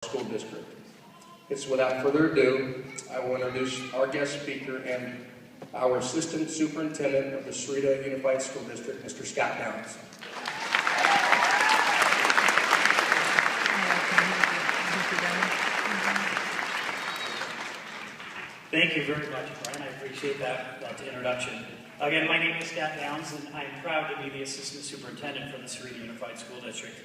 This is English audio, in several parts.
School District. It's without further ado, I will introduce our guest speaker and our Assistant Superintendent of the Sarita Unified School District, Mr. Scott Downs. Thank you very much, Brian. I appreciate that introduction. Again, my name is Scott Downs, and I'm proud to be the Assistant Superintendent for the Sarita Unified School District.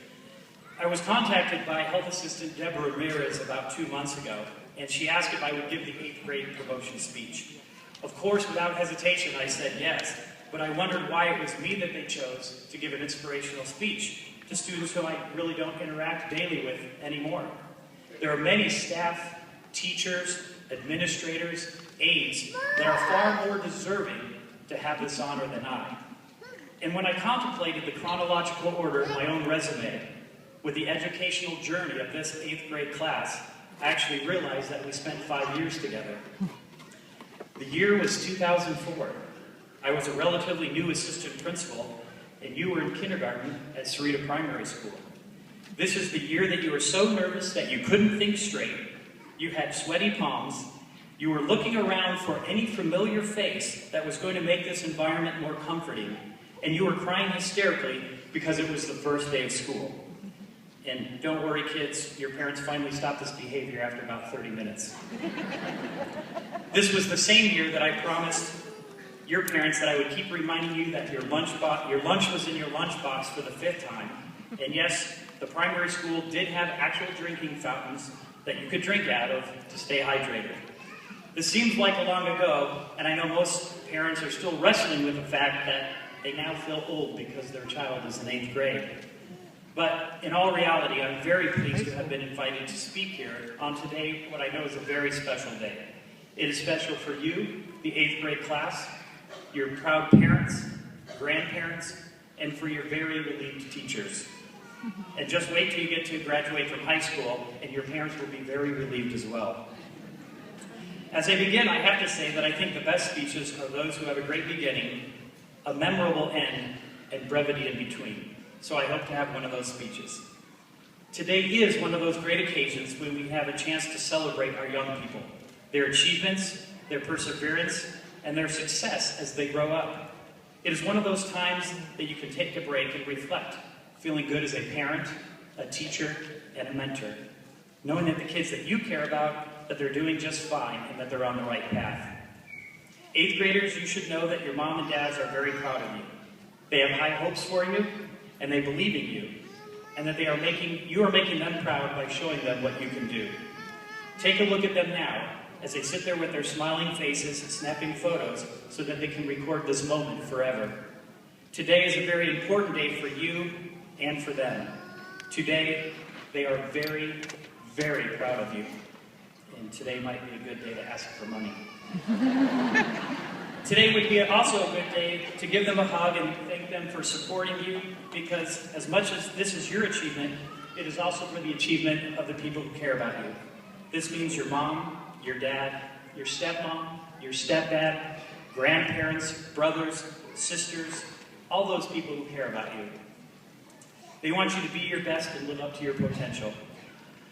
I was contacted by Health Assistant Deborah Ramirez about 2 months ago, and she asked if I would give the 8th grade promotion speech. Of course, without hesitation, I said yes, but I wondered why it was me that they chose to give an inspirational speech to students who I really don't interact daily with anymore. There are many staff, teachers, administrators, aides that are far more deserving to have this honor than I. And when I contemplated the chronological order of my own resume, with the educational journey of this 8th grade class, I actually realized that we spent 5 years together. The year was 2004. I was a relatively new assistant principal, and you were in kindergarten at Sarita Primary School. This is the year that you were so nervous that you couldn't think straight. You had sweaty palms. You were looking around for any familiar face that was going to make this environment more comforting, and you were crying hysterically because it was the first day of school. And don't worry, kids, your parents finally stopped this behavior after about 30 minutes. This was the same year that I promised your parents that I would keep reminding you that your lunch was in your lunchbox for the 5th time. And yes, the primary school did have actual drinking fountains that you could drink out of to stay hydrated. This seems like a long ago, and I know most parents are still wrestling with the fact that they now feel old because their child is in 8th grade. But in all reality, I'm very pleased to have been invited to speak here on today, what I know is a very special day. It is special for you, the 8th grade class, your proud parents, grandparents, and for your very relieved teachers. And just wait till you get to graduate from high school, and your parents will be very relieved as well. As I begin, I have to say that I think the best speeches are those who have a great beginning, a memorable end, and brevity in between. So I hope to have one of those speeches. Today is one of those great occasions when we have a chance to celebrate our young people, their achievements, their perseverance, and their success as they grow up. It is one of those times that you can take a break and reflect, feeling good as a parent, a teacher, and a mentor, knowing that the kids that you care about, that they're doing just fine and that they're on the right path. 8th graders, you should know that your mom and dads are very proud of you. They have high hopes for you, and they believe in you, and that you are making them proud by showing them what you can do. Take a look at them now as they sit there with their smiling faces and snapping photos so that they can record this moment forever. Today is a very important day for you and for them. Today, they are very, very proud of you. And today might be a good day to ask for money. Today would be also a good day to give them a hug and thank them for supporting you, because as much as this is your achievement, it is also for the achievement of the people who care about you. This means your mom, your dad, your stepmom, your stepdad, grandparents, brothers, sisters, all those people who care about you. They want you to be your best and live up to your potential.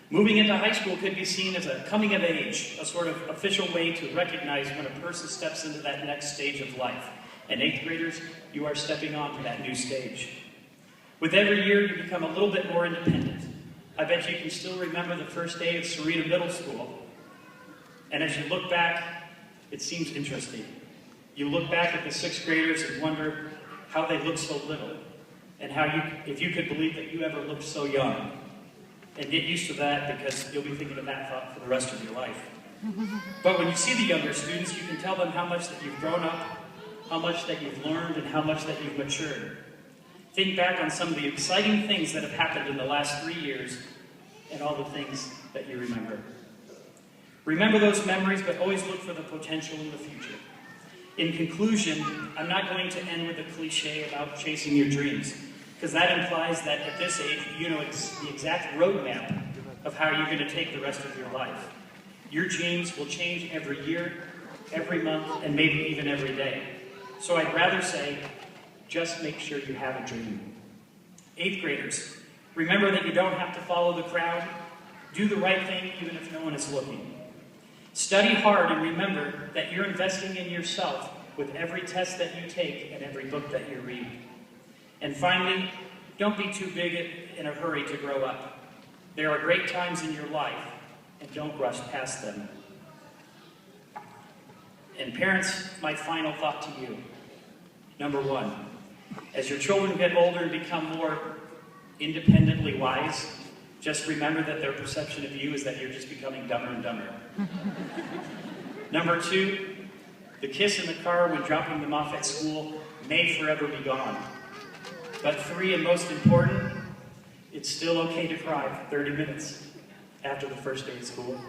Moving into high school could be seen as a coming of age, a sort of official way to recognize when a person steps into that next stage of life. And 8th graders, you are stepping on to that new stage. With every year, you become a little bit more independent. I bet you can still remember the first day of Sarita Middle School. And as you look back, it seems interesting. You look back at the 6th graders and wonder how they look so little, and if you could believe that you ever looked so young. And get used to that, because you'll be thinking of that thought for the rest of your life. But when you see the younger students, you can tell them how much that you've grown up, how much that you've learned, and how much that you've matured. Think back on some of the exciting things that have happened in the last 3 years, and all the things that you remember. Remember those memories, but always look for the potential in the future. In conclusion, I'm not going to end with a cliche about chasing your dreams, because that implies that at this age, you know the exact roadmap of how you're going to take the rest of your life. Your dreams will change every year, every month, and maybe even every day. So I'd rather say, just make sure you have a dream. 8th graders, remember that you don't have to follow the crowd. Do the right thing even if no one is looking. Study hard and remember that you're investing in yourself with every test that you take and every book that you read. And finally, don't be too big in a hurry to grow up. There are great times in your life, and don't rush past them. And parents, my final thought to you. Number one, as your children get older and become more independently wise, just remember that their perception of you is that you're just becoming dumber and dumber. Number two, the kiss in the car when dropping them off at school may forever be gone. But three, and most important, it's still okay to cry for 30 minutes after the first day of school.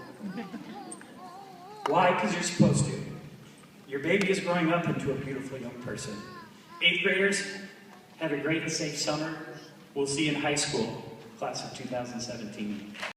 Why? Because you're supposed to. Your baby is growing up into a beautiful young person. 8th graders, have a great and safe summer. We'll see you in high school, class of 2017.